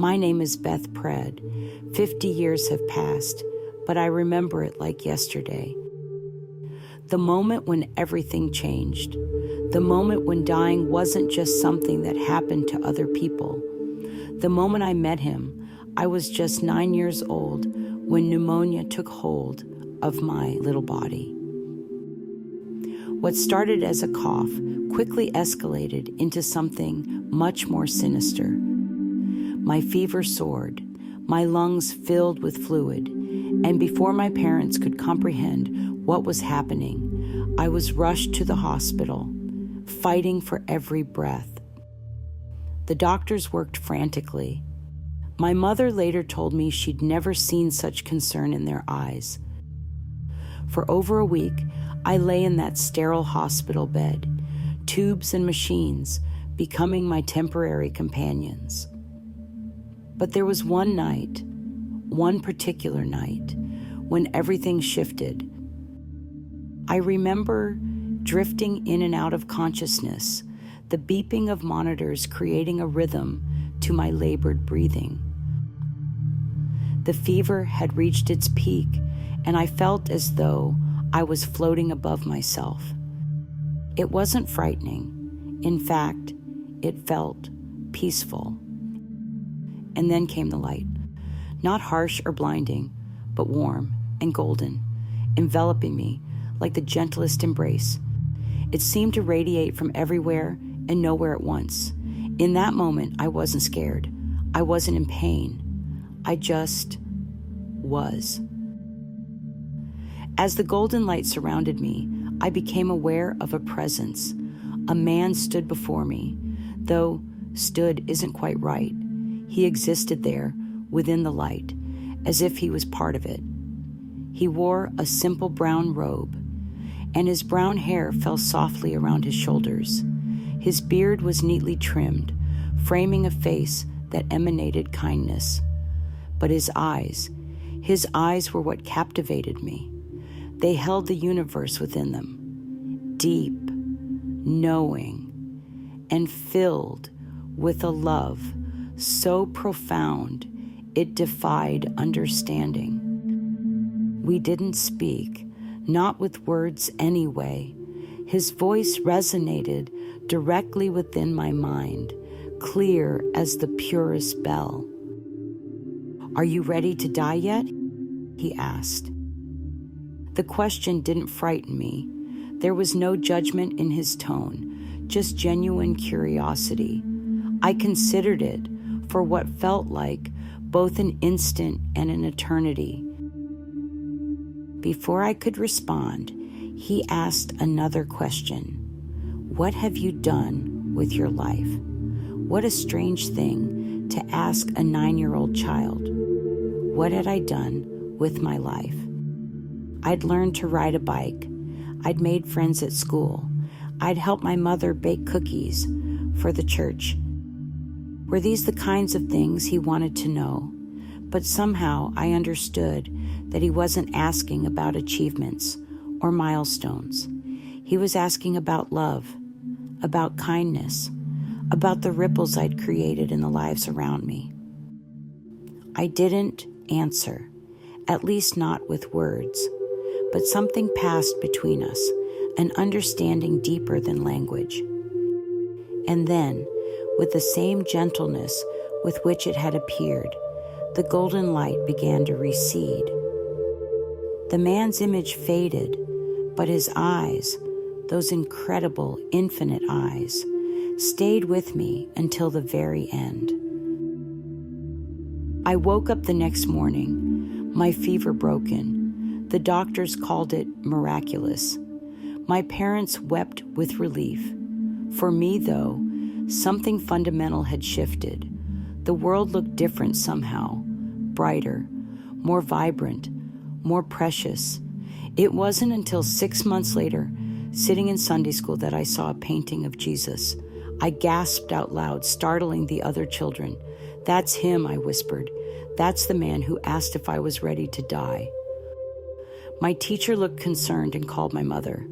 My name is Beth Praed. 50 years have passed, but I remember it like yesterday. The moment when everything changed. The moment when dying wasn't just something that happened to other people. The moment I met him, I was just 9 years old when pneumonia took hold of my little body. What started as a cough quickly escalated into something much more sinister. My fever soared, my lungs filled with fluid, and before my parents could comprehend what was happening, I was rushed to the hospital, fighting for every breath. The doctors worked frantically. My mother later told me she'd never seen such concern in their eyes. For over a week, I lay in that sterile hospital bed, tubes and machines becoming my temporary companions. But there was one night, one particular night, when everything shifted. I remember drifting in and out of consciousness, the beeping of monitors creating a rhythm to my labored breathing. The fever had reached its peak, and I felt as though I was floating above myself. It wasn't frightening. In fact, it felt peaceful. And then came the light, not harsh or blinding, but warm and golden, enveloping me like the gentlest embrace. It seemed to radiate from everywhere and nowhere at once. In that moment, I wasn't scared. I wasn't in pain. I just was. As the golden light surrounded me, I became aware of a presence. A man stood before me, though stood isn't quite right. He existed there, within the light, as if he was part of it. He wore a simple brown robe, and his brown hair fell softly around his shoulders. His beard was neatly trimmed, framing a face that emanated kindness. But his eyes were what captivated me. They held the universe within them, deep, knowing, and filled with a love so profound it defied understanding. We didn't speak, not with words anyway. His voice resonated directly within my mind, clear as the purest bell. "Are you ready to die yet?" he asked. The question didn't frighten me. There was no judgment in his tone, just genuine curiosity. I considered it for what felt like both an instant and an eternity. Before I could respond, he asked another question. "What have you done with your life?" What a strange thing to ask a 9-year-old child. What had I done with my life? I'd learned to ride a bike. I'd made friends at school. I'd helped my mother bake cookies for the church. Were these the kinds of things he wanted to know? But somehow I understood that he wasn't asking about achievements or milestones. He was asking about love, about kindness, about the ripples I'd created in the lives around me. I didn't answer, at least not with words, but something passed between us, an understanding deeper than language. And then, with the same gentleness with which it had appeared, the golden light began to recede. The man's image faded, but his eyes, those incredible, infinite eyes, stayed with me until the very end. I woke up the next morning, my fever broken. The doctors called it miraculous. My parents wept with relief. For me, though, something fundamental had shifted. The world looked different somehow, brighter, more vibrant, more precious. It wasn't until 6 months later, sitting in Sunday school, that I saw a painting of Jesus. I gasped out loud, startling the other children. "That's him," I whispered. "That's the man who asked if I was ready to die." My teacher looked concerned and called my mother.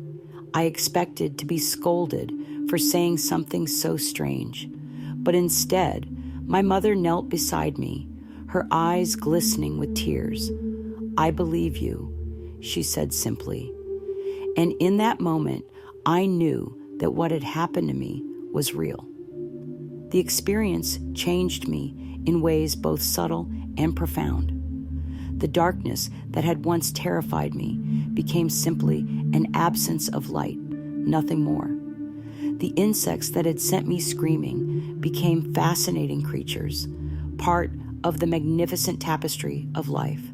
I expected to be scolded for saying something so strange, but instead, My mother knelt beside me, her eyes glistening with tears. "I believe you," she said simply. And in that moment, I knew that what had happened to me was real. The experience changed me in ways both subtle and profound. The darkness that had once terrified me became simply an absence of light, nothing more. The insects that had sent me screaming became fascinating creatures, part of the magnificent tapestry of life.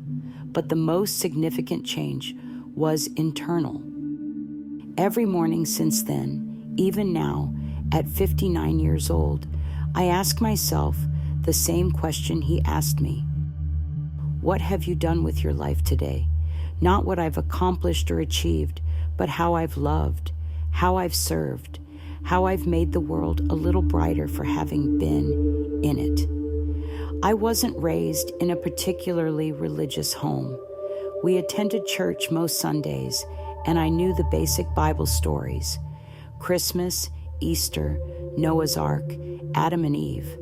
But the most significant change was internal. Every morning since then, even now, at 59 years old, I ask myself the same question he asked me. What have you done with your life today? Not what I've accomplished or achieved, but how I've loved, how I've served, how I've made the world a little brighter for having been in it. I wasn't raised in a particularly religious home. We attended church most Sundays, and I knew the basic Bible stories: Christmas, Easter, Noah's Ark, Adam and Eve.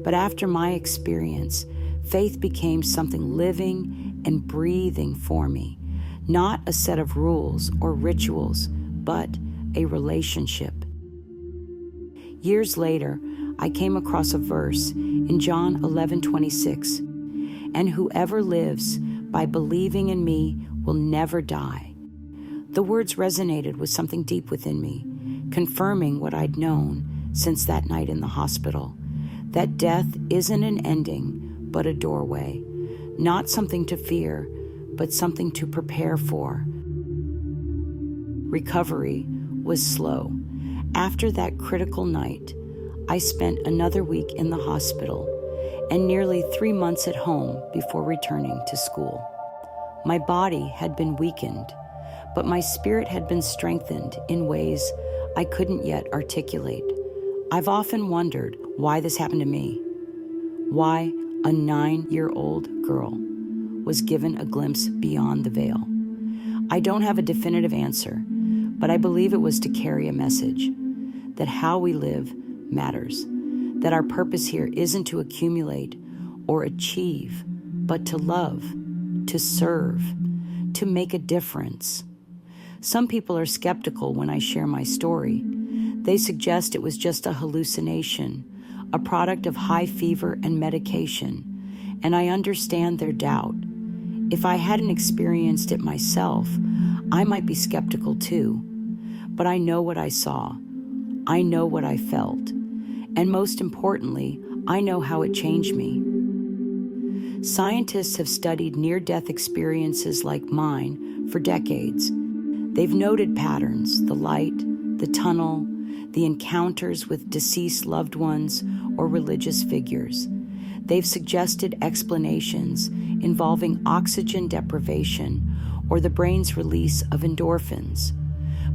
But after my experience, faith became something living and breathing for me, not a set of rules or rituals, but a relationship. Years later, I came across a verse in John 11:26, "And whoever lives by believing in me will never die." The words resonated with something deep within me, confirming what I'd known since that night in the hospital, that death isn't an ending, but a doorway, not something to fear, but something to prepare for. Recovery was slow. After that critical night, I spent another week in the hospital and nearly 3 months at home before returning to school. My body had been weakened, but my spirit had been strengthened in ways I couldn't yet articulate. I've often wondered why this happened to me, why a 9-year-old girl was given a glimpse beyond the veil. I don't have a definitive answer, but I believe it was to carry a message that how we live matters, that our purpose here isn't to accumulate or achieve, but to love, to serve, to make a difference. Some people are skeptical when I share my story. They suggest it was just a hallucination, a product of high fever and medication, and I understand their doubt. If I hadn't experienced it myself, I might be skeptical too. But I know what I saw. I know what I felt. And most importantly, I know how it changed me. Scientists have studied near-death experiences like mine for decades. They've noted patterns: the light, the tunnel, the encounters with deceased loved ones or religious figures. They've suggested explanations involving oxygen deprivation or the brain's release of endorphins.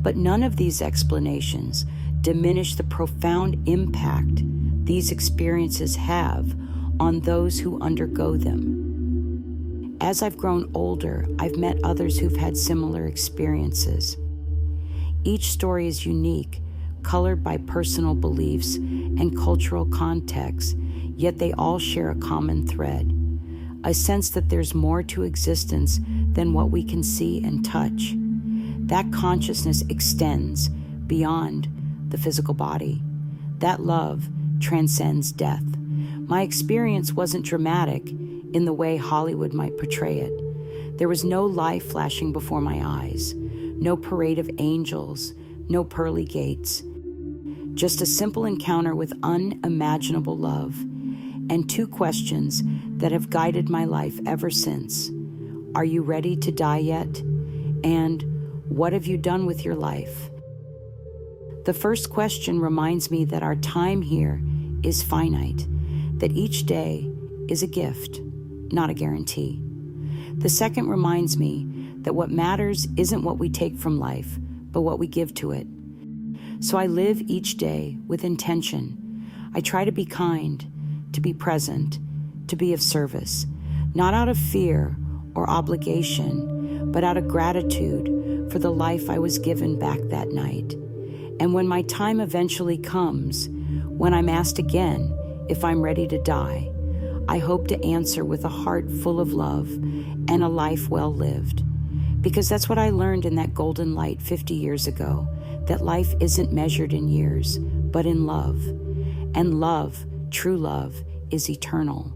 But none of these explanations diminish the profound impact these experiences have on those who undergo them. As I've grown older, I've met others who've had similar experiences. Each story is unique, colored by personal beliefs and cultural context, yet they all share a common thread, a sense that there's more to existence than what we can see and touch. That consciousness extends beyond the physical body. That love transcends death. My experience wasn't dramatic in the way Hollywood might portray it. There was no life flashing before my eyes, no parade of angels, no pearly gates. Just a simple encounter with unimaginable love, and 2 questions that have guided my life ever since. Are you ready to die yet? And what have you done with your life? The first question reminds me that our time here is finite, that each day is a gift, not a guarantee. The second reminds me that what matters isn't what we take from life, but what we give to it. So I live each day with intention. I try to be kind, to be present, to be of service, not out of fear or obligation, but out of gratitude for the life I was given back that night. And when my time eventually comes, when I'm asked again, if I'm ready to die, I hope to answer with a heart full of love and a life well lived. Because that's what I learned in that golden light 50 years ago, that life isn't measured in years, but in love. And love, true love, is eternal.